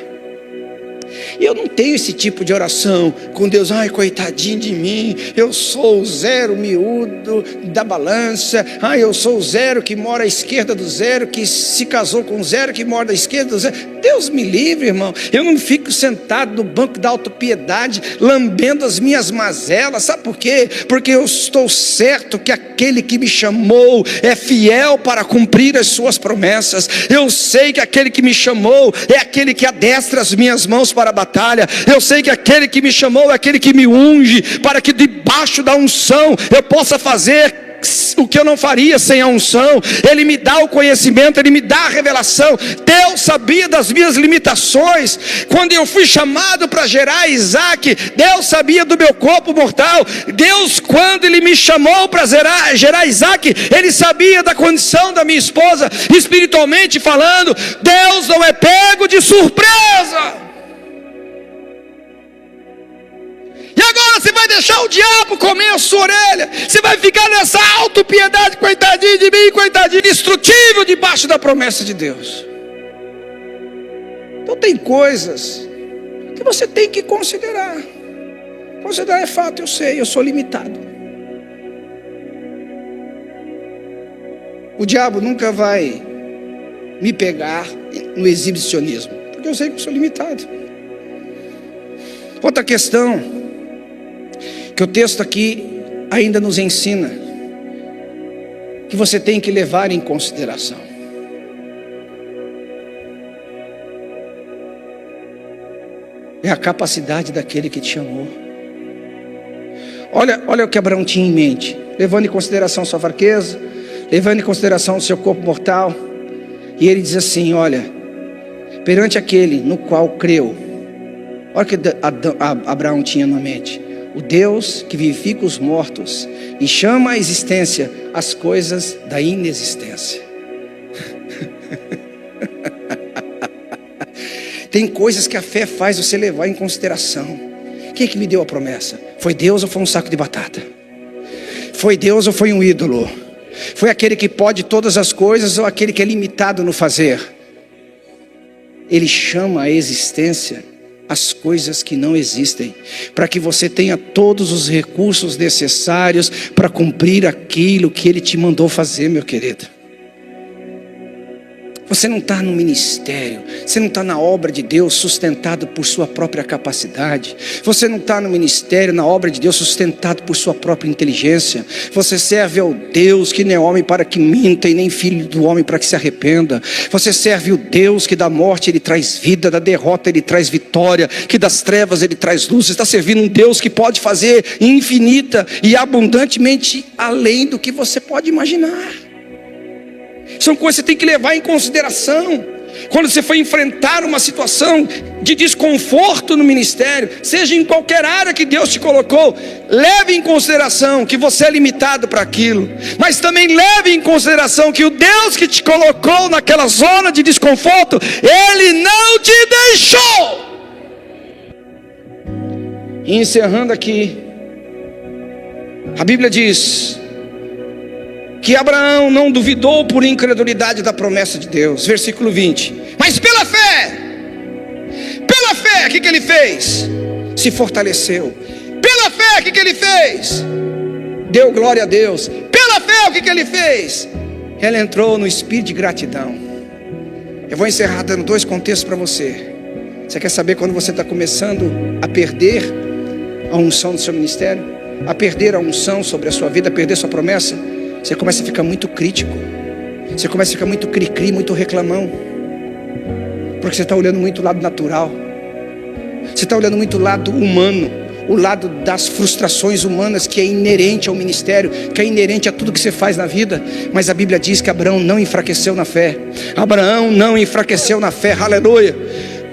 E eu não tenho esse tipo de oração com Deus. Ai, coitadinho de mim, eu sou o zero miúdo da balança. Ai, eu sou o zero que mora à esquerda do zero, que se casou com o zero, que mora à esquerda do zero. Deus me livre, irmão. Eu não fico sentado no banco da autopiedade, lambendo as minhas mazelas. Sabe por quê? Porque eu estou certo que aquele que me chamou é fiel para cumprir as suas promessas. Eu sei que aquele que me chamou é aquele que adestra as minhas mãos para a batalha. Eu sei que aquele que me chamou é aquele que me unge, para que debaixo da unção eu possa fazer o que eu não faria sem a unção. Ele me dá o conhecimento, Ele me dá a revelação. Deus sabia das minhas limitações. Quando eu fui chamado para gerar Isaac, Deus sabia do meu corpo mortal. Deus, quando Ele me chamou para gerar Isaac, Ele sabia da condição da minha esposa, espiritualmente falando. Deus não é pego de surpresa. E agora você vai deixar o diabo comer a sua orelha? Você vai ficar nessa autopiedade, coitadinho de mim, coitadinho, indestrutível debaixo da promessa de Deus? Então tem coisas que você tem que considerar. Considerar é fato, eu sei, eu sou limitado. O diabo nunca vai me pegar no exibicionismo, porque eu sei que eu sou limitado. Outra questão que o texto aqui ainda nos ensina, que você tem que levar em consideração. É a capacidade daquele que te chamou. Olha o que Abraão tinha em mente, levando em consideração sua fraqueza, levando em consideração o seu corpo mortal. E ele diz assim: olha, perante aquele no qual creu. Olha o que Abraão tinha na mente: o Deus que vivifica os mortos e chama à existência as coisas da inexistência. Tem coisas que a fé faz você levar em consideração. Quem é que me deu a promessa? Foi Deus ou foi um saco de batata? Foi Deus ou foi um ídolo? Foi aquele que pode todas as coisas ou aquele que é limitado no fazer? Ele chama à existência as coisas que não existem, para que você tenha todos os recursos necessários para cumprir aquilo que Ele te mandou fazer, meu querido. Você não está no ministério, você não está na obra de Deus sustentado por sua própria capacidade. Você não está no ministério, na obra de Deus sustentado por sua própria inteligência. Você serve ao Deus que não é homem para que minta e nem filho do homem para que se arrependa. Você serve o Deus que da morte Ele traz vida, da derrota Ele traz vitória, que das trevas Ele traz luz. Você está servindo um Deus que pode fazer infinita e abundantemente além do que você pode imaginar. São coisas que você tem que levar em consideração. Quando você for enfrentar uma situação de desconforto no ministério, seja em qualquer área que Deus te colocou, leve em consideração que você é limitado para aquilo. Mas também leve em consideração que o Deus que te colocou naquela zona de desconforto, Ele não te deixou. E encerrando aqui, a Bíblia diz que Abraão não duvidou por incredulidade da promessa de Deus. Versículo 20. Mas pela fé, o que ele fez? Se fortaleceu. Pela fé, o que ele fez? Deu glória a Deus. Pela fé, o que ele fez? Ela entrou no espírito de gratidão. Eu vou encerrar dando 2 contextos para você. Você quer saber quando você está começando a perder a unção do seu ministério? A perder a unção sobre a sua vida, a perder sua promessa? Você começa a ficar muito crítico. Você começa a ficar muito cri-cri, muito reclamão. Porque você está olhando muito o lado natural. Você está olhando muito o lado humano. O lado das frustrações humanas que é inerente ao ministério, que é inerente a tudo que você faz na vida. Mas a Bíblia diz que Abraão não enfraqueceu na fé. Abraão não enfraqueceu na fé, aleluia.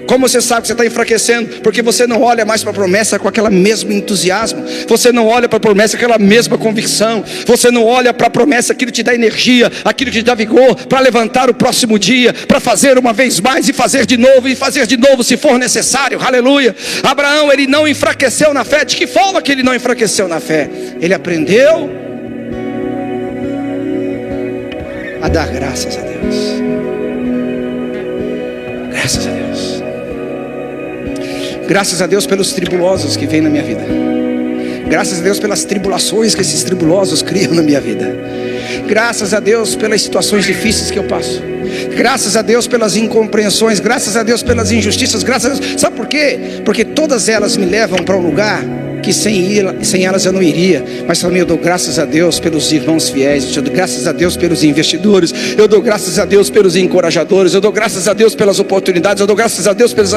Como você sabe que você está enfraquecendo? Porque você não olha mais para a promessa com aquele mesmo entusiasmo. Você não olha para a promessa com aquela mesma convicção. Você não olha para a promessa, aquilo que te dá energia, aquilo que te dá vigor, para levantar o próximo dia, para fazer uma vez mais e fazer de novo se for necessário, aleluia. Abraão, ele não enfraqueceu na fé. De que forma que ele não enfraqueceu na fé? Ele aprendeu a dar graças a Deus. Graças a Deus. Graças a Deus pelos tribulosos que vêm na minha vida. Graças a Deus pelas tribulações que esses tribulosos criam na minha vida. Graças a Deus pelas situações difíceis que eu passo. Graças a Deus pelas incompreensões. Graças a Deus pelas injustiças. Graças a Deus. Sabe por quê? Porque todas elas me levam para um lugar que sem elas eu não iria. Mas também eu dou graças a Deus pelos irmãos fiéis. Eu dou graças a Deus pelos investidores. Eu dou graças a Deus pelos encorajadores. Eu dou graças a Deus pelas oportunidades. Eu dou graças a Deus pelos...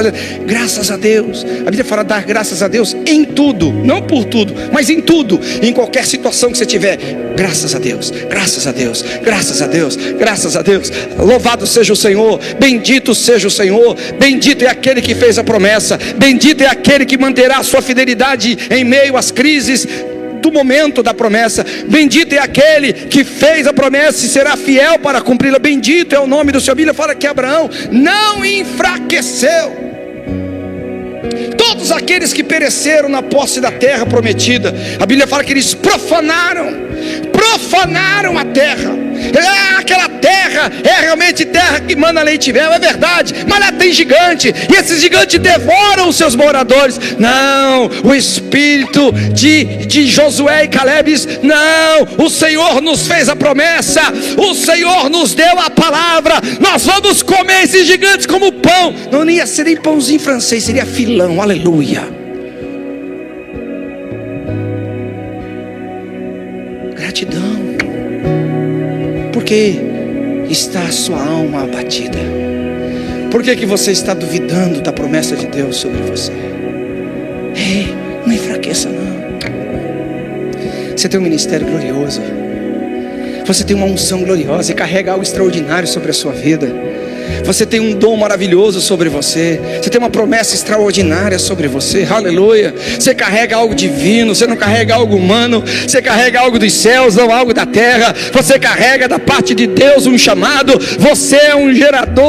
Graças a Deus. A Bíblia fala dar graças a Deus em tudo. Não por tudo, mas em tudo. Em qualquer situação que você tiver. Graças a Deus. Graças a Deus. Graças a Deus. Graças a Deus. Louvado seja o Senhor. Bendito seja o Senhor. Bendito é aquele que fez a promessa. Bendito é aquele que manterá a sua fidelidade em meio às crises do momento da promessa. Bendito é aquele que fez a promessa e será fiel para cumpri-la. Bendito é o nome do Senhor. A Bíblia fala que Abraão não enfraqueceu. Todos aqueles que pereceram na posse da terra prometida, a Bíblia fala que eles profanaram a terra. Aquela terra é realmente terra que mana leite e mel, é verdade, mas lá tem gigante, e esses gigantes devoram os seus moradores. Não, o espírito de Josué e Caleb diz: não, o Senhor nos fez a promessa, o Senhor nos deu a palavra, nós vamos comer esses gigantes como pão. Não ia ser nem pãozinho francês, seria filão, aleluia. Gratidão, porque está a sua alma abatida? Por que você está duvidando da promessa de Deus sobre você? Ei, não enfraqueça não. Você tem um ministério glorioso, você tem uma unção gloriosa e carrega algo extraordinário sobre a sua vida. Você tem um dom maravilhoso sobre você. Você tem uma promessa extraordinária sobre você, aleluia. Você carrega algo divino, você não carrega algo humano. Você carrega algo dos céus, não algo da terra. Você carrega da parte de Deus um chamado. Você é um gerador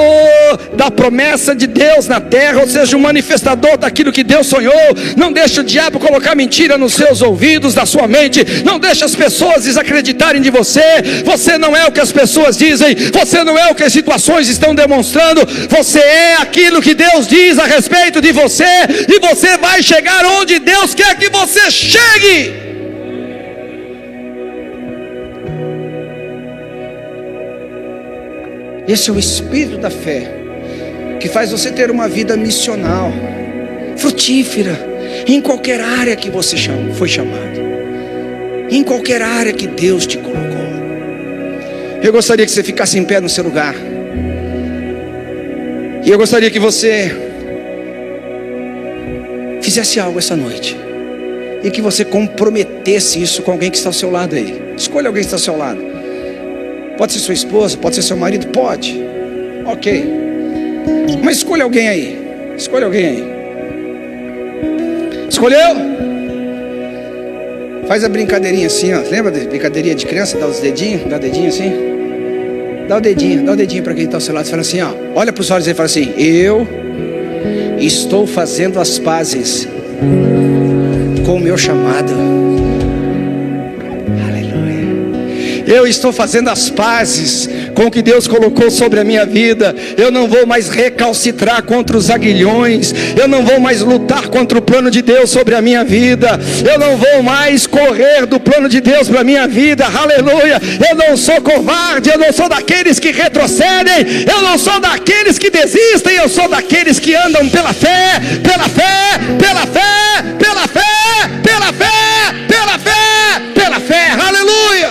da promessa de Deus na terra, ou seja, um manifestador daquilo que Deus sonhou. Não deixe o diabo colocar mentira nos seus ouvidos, da sua mente. Não deixe as pessoas desacreditarem de você. Você não é o que as pessoas dizem, você não é o que as situações estão demonstrando. Você é aquilo que Deus diz a respeito de você, e você vai chegar onde Deus quer que você chegue. Esse é o espírito da fé que faz você ter uma vida missional, frutífera, em qualquer área que você foi chamado, em qualquer área que Deus te colocou. Eu gostaria que você ficasse em pé no seu lugar, e eu gostaria que você fizesse algo essa noite, e que você comprometesse isso com alguém que está ao seu lado aí. Escolha alguém que está ao seu lado. Pode ser sua esposa, pode ser seu marido, pode. Ok. Mas escolha alguém aí. Escolha alguém aí. Escolheu? Faz a brincadeirinha assim, ó. Lembra da brincadeirinha de criança? Dá os dedinhos, dá o dedinho assim. Dá o dedinho para quem está ao seu lado. Fala assim, ó. Olha para os olhos e fala assim: eu estou fazendo as pazes com o meu chamado. Eu estou fazendo as pazes com o que Deus colocou sobre a minha vida. Eu não vou mais recalcitrar contra os aguilhões. Eu não vou mais lutar contra o plano de Deus sobre a minha vida. Eu não vou mais correr do plano de Deus para a minha vida. Aleluia. Eu não sou covarde. Eu não sou daqueles que retrocedem. Eu não sou daqueles que desistem. Eu sou daqueles que andam pela fé, pela fé, pela fé, pela fé, pela fé, pela fé, pela fé. Aleluia.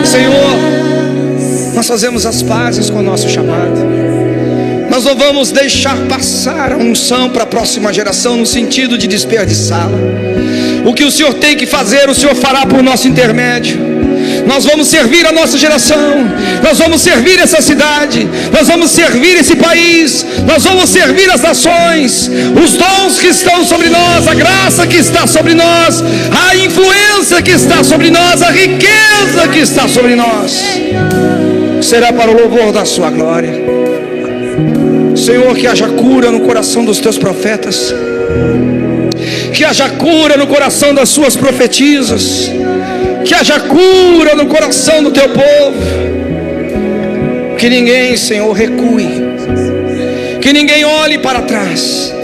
Senhor, nós fazemos as pazes com o nosso chamado. Nós não vamos deixar passar a unção para a próxima geração no sentido de desperdiçá-la. O que o Senhor tem que fazer, o Senhor fará por nosso intermédio. Nós vamos servir a nossa geração, nós vamos servir essa cidade, nós vamos servir esse país, nós vamos servir as nações. Os dons que estão sobre nós, a graça que está sobre nós, a influência que está sobre nós, a riqueza que está sobre nós, será para o louvor da sua glória. Senhor, que haja cura no coração dos teus profetas, que haja cura no coração das suas profetisas, que haja cura no coração do teu povo. Que ninguém, Senhor, recue, que ninguém olhe para trás,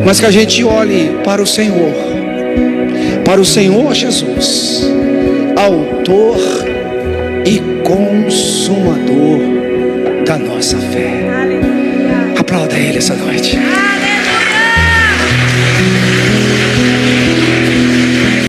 mas que a gente olhe para o Senhor Jesus, autor e consumador da nossa fé. Aplauda Ele essa noite.